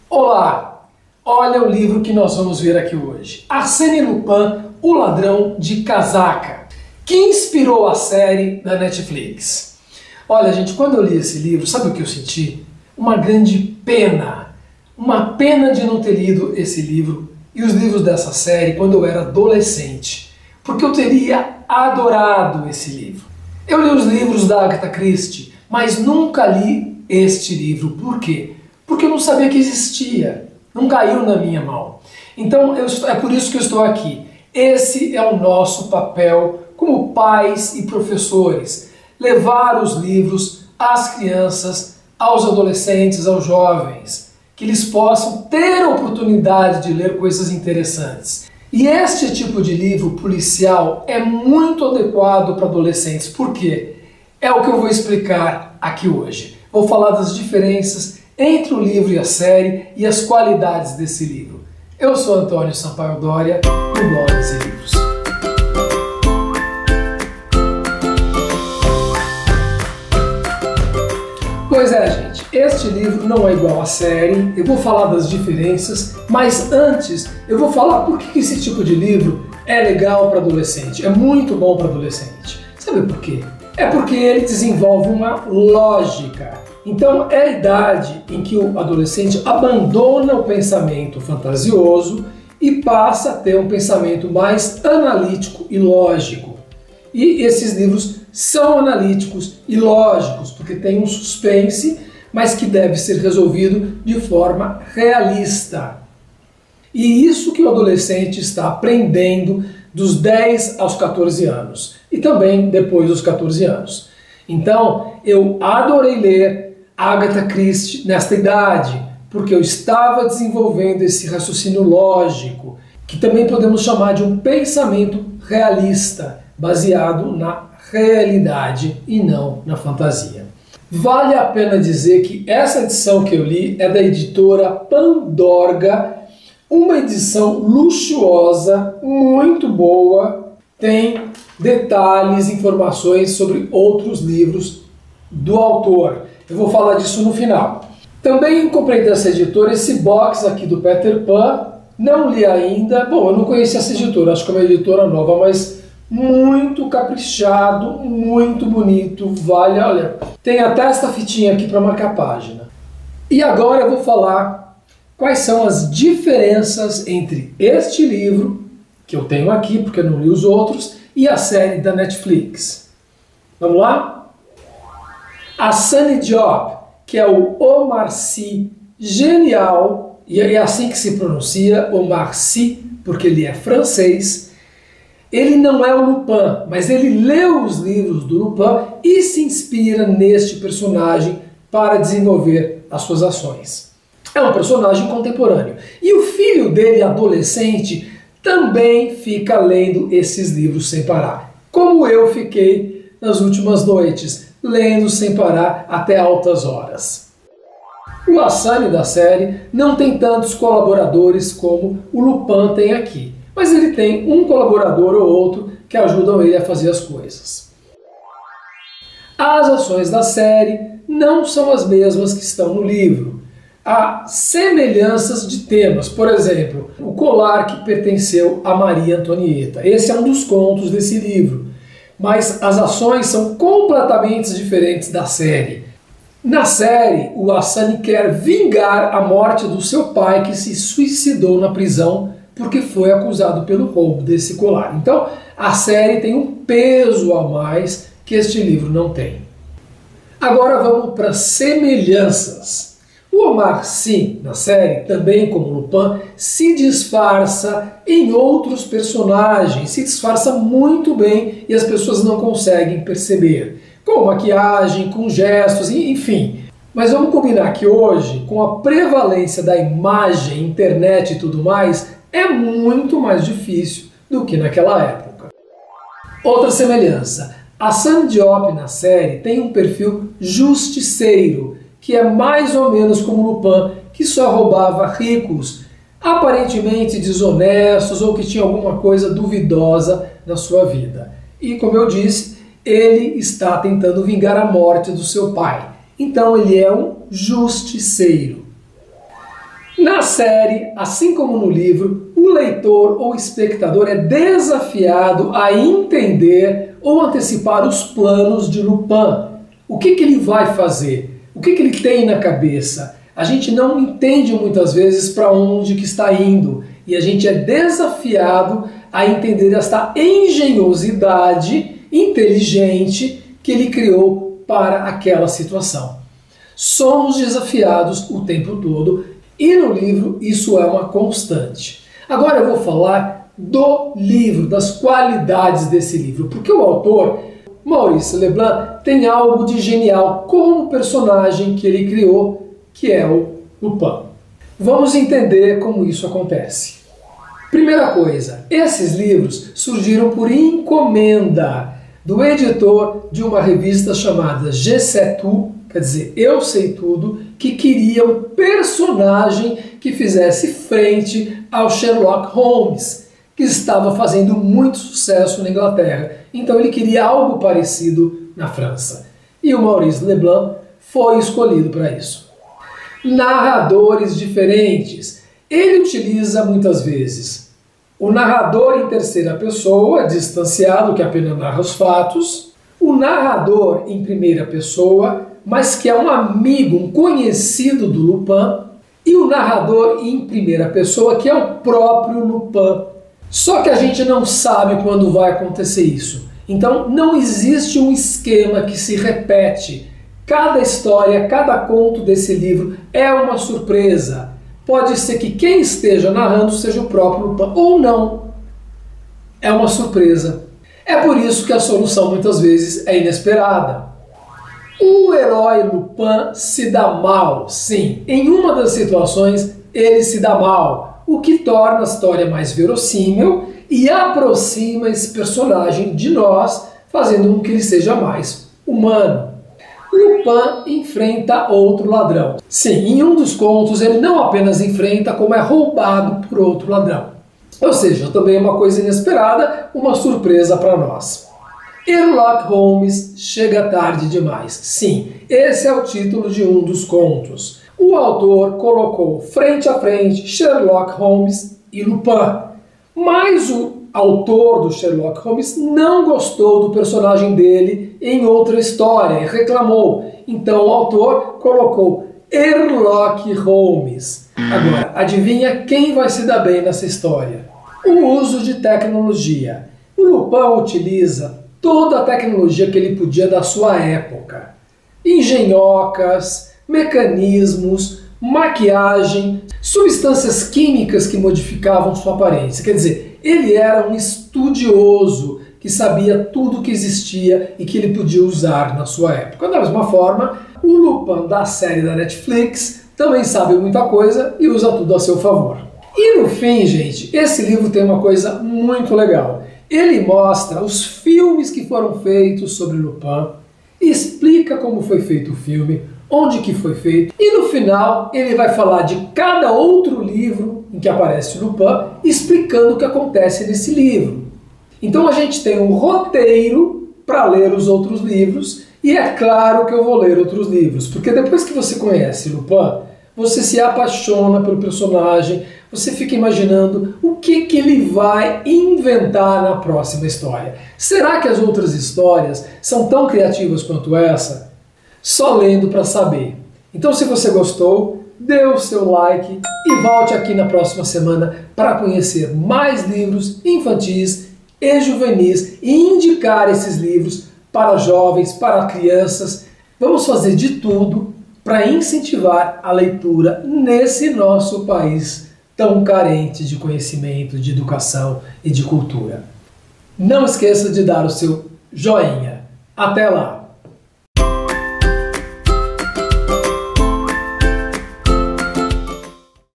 Olá! Olha o livro que nós vamos ver aqui hoje. Arsène Lupin, o ladrão de casaca, que inspirou a série da Netflix. Olha, gente, quando eu li esse livro, sabe o que eu senti? Uma grande pena. Uma pena de não ter lido esse livro e os livros dessa série quando eu era adolescente, porque eu teria adorado esse livro. Eu li os livros da Agatha Christie, mas nunca li este livro. Por quê? Porque eu não sabia que existia. Não caiu na minha mão. Então é por isso que eu estou aqui. Esse é o nosso papel como pais e professores. Levar os livros às crianças, aos adolescentes, aos jovens. Que eles possam ter a oportunidade de ler coisas interessantes. E este tipo de livro policial é muito adequado para adolescentes. Por quê? É o que eu vou explicar aqui hoje. Vou falar das diferenças entre o livro e a série e as qualidades desse livro. Eu sou Antônio Sampaio Doria, do Blogs e Livros. Pois é, gente, este livro não é igual à série, eu vou falar das diferenças, mas antes eu vou falar por que esse tipo de livro é legal para adolescente, é muito bom para adolescente. Sabe por quê? É porque ele desenvolve uma lógica. Então é a idade em que o adolescente abandona o pensamento fantasioso e passa a ter um pensamento mais analítico e lógico. E esses livros são analíticos e lógicos, porque tem um suspense, mas que deve ser resolvido de forma realista. E isso que o adolescente está aprendendo dos 10 aos 14 anos e também depois dos 14 anos. Então eu adorei ler Agatha Christie nesta idade, porque eu estava desenvolvendo esse raciocínio lógico, que também podemos chamar de um pensamento realista, baseado na realidade e não na fantasia. Vale a pena dizer que essa edição que eu li é da editora Pandorga, uma edição luxuosa, muito boa, tem detalhes, informações sobre outros livros do autor. Eu vou falar disso no final. Também comprei dessa editora esse box aqui do Peter Pan. Não li ainda. Bom, eu não conhecia essa editora, acho que é uma editora nova, mas muito caprichado, muito bonito. Vale, olha, tem até esta fitinha aqui para marcar a página. E agora eu vou falar quais são as diferenças entre este livro, que eu tenho aqui, porque eu não li os outros, e a série da Netflix. Vamos lá? Assane Diop, que é o Omar Sy genial, e é assim que se pronuncia, Omar Sy, porque ele é francês. Ele não é o Lupin, mas ele leu os livros do Lupin e se inspira neste personagem para desenvolver as suas ações. É um personagem contemporâneo. E o filho dele, adolescente, também fica lendo esses livros sem parar. Como eu fiquei nas últimas noites, lendo sem parar até altas horas. O Assane da série não tem tantos colaboradores como o Lupin tem aqui, mas ele tem um colaborador ou outro que ajudam ele a fazer as coisas. As ações da série não são as mesmas que estão no livro. Há semelhanças de temas, por exemplo, o colar que pertenceu a Maria Antonieta. Esse é um dos contos desse livro. Mas as ações são completamente diferentes da série. Na série, o Assane quer vingar a morte do seu pai que se suicidou na prisão porque foi acusado pelo roubo desse colar. Então, a série tem um peso a mais que este livro não tem. Agora vamos para semelhanças. O Omar Sy, na série, também como Lupin, se disfarça em outros personagens, se disfarça muito bem e as pessoas não conseguem perceber. Com maquiagem, com gestos, enfim. Mas vamos combinar que hoje, com a prevalência da imagem, internet e tudo mais, é muito mais difícil do que naquela época. Outra semelhança. Assane Diop, na série, tem um perfil justiceiro, que é mais ou menos como Lupin, que só roubava ricos, aparentemente desonestos ou que tinha alguma coisa duvidosa na sua vida. E, como eu disse, ele está tentando vingar a morte do seu pai. Então ele é um justiceiro. Na série, assim como no livro, o leitor ou espectador é desafiado a entender ou antecipar os planos de Lupin. O que ele vai fazer? O que ele tem na cabeça? A gente não entende muitas vezes para onde que está indo e a gente é desafiado a entender esta engenhosidade inteligente que ele criou para aquela situação. Somos desafiados o tempo todo e no livro isso é uma constante. Agora eu vou falar do livro, das qualidades desse livro, porque o autor, Maurice Leblanc, tem algo de genial com o personagem que ele criou, que é o Lupin. Vamos entender como isso acontece. Primeira coisa, esses livros surgiram por encomenda do editor de uma revista chamada Je sais tout, quer dizer, Eu Sei Tudo, que queria um personagem que fizesse frente ao Sherlock Holmes, que estava fazendo muito sucesso na Inglaterra. Então ele queria algo parecido na França. E o Maurice Leblanc foi escolhido para isso. Narradores diferentes. Ele utiliza muitas vezes o narrador em terceira pessoa, distanciado, que apenas narra os fatos, o narrador em primeira pessoa, mas que é um amigo, um conhecido do Lupin, e o narrador em primeira pessoa, que é o próprio Lupin. Só que a gente não sabe quando vai acontecer isso. Então não existe um esquema que se repete. Cada história, cada conto desse livro é uma surpresa. Pode ser que quem esteja narrando seja o próprio Lupin, ou não. É uma surpresa. É por isso que a solução muitas vezes é inesperada. O herói Lupin se dá mal, sim. Em uma das situações ele se dá mal, o que torna a história mais verossímil e aproxima esse personagem de nós, fazendo com que ele seja mais humano. Lupin enfrenta outro ladrão. Sim, em um dos contos ele não apenas enfrenta, como é roubado por outro ladrão. Ou seja, também é uma coisa inesperada, uma surpresa para nós. Sherlock Holmes chega tarde demais. Sim, esse é o título de um dos contos. O autor colocou frente a frente Sherlock Holmes e Lupin. Mas o autor do Sherlock Holmes não gostou do personagem dele em outra história e reclamou. Então o autor colocou Sherlock Holmes. Agora, adivinha quem vai se dar bem nessa história? O uso de tecnologia. O Lupin utiliza toda a tecnologia que ele podia da sua época. Engenhocas, mecanismos, maquiagem, substâncias químicas que modificavam sua aparência. Quer dizer, ele era um estudioso que sabia tudo que existia e que ele podia usar na sua época. Da mesma forma, o Lupin da série da Netflix também sabe muita coisa e usa tudo a seu favor. E no fim, gente, esse livro tem uma coisa muito legal. Ele mostra os filmes que foram feitos sobre Lupin, explica como foi feito o filme, onde que foi feito, e no final ele vai falar de cada outro livro em que aparece Lupin, explicando o que acontece nesse livro. Então a gente tem um roteiro para ler os outros livros, e é claro que eu vou ler outros livros, porque depois que você conhece Lupin, você se apaixona pelo personagem, você fica imaginando o que ele vai inventar na próxima história. Será que as outras histórias são tão criativas quanto essa? Só lendo para saber. Então, se você gostou, dê o seu like e volte aqui na próxima semana para conhecer mais livros infantis e juvenis e indicar esses livros para jovens, para crianças. Vamos fazer de tudo para incentivar a leitura nesse nosso país tão carente de conhecimento, de educação e de cultura. Não esqueça de dar o seu joinha. Até lá!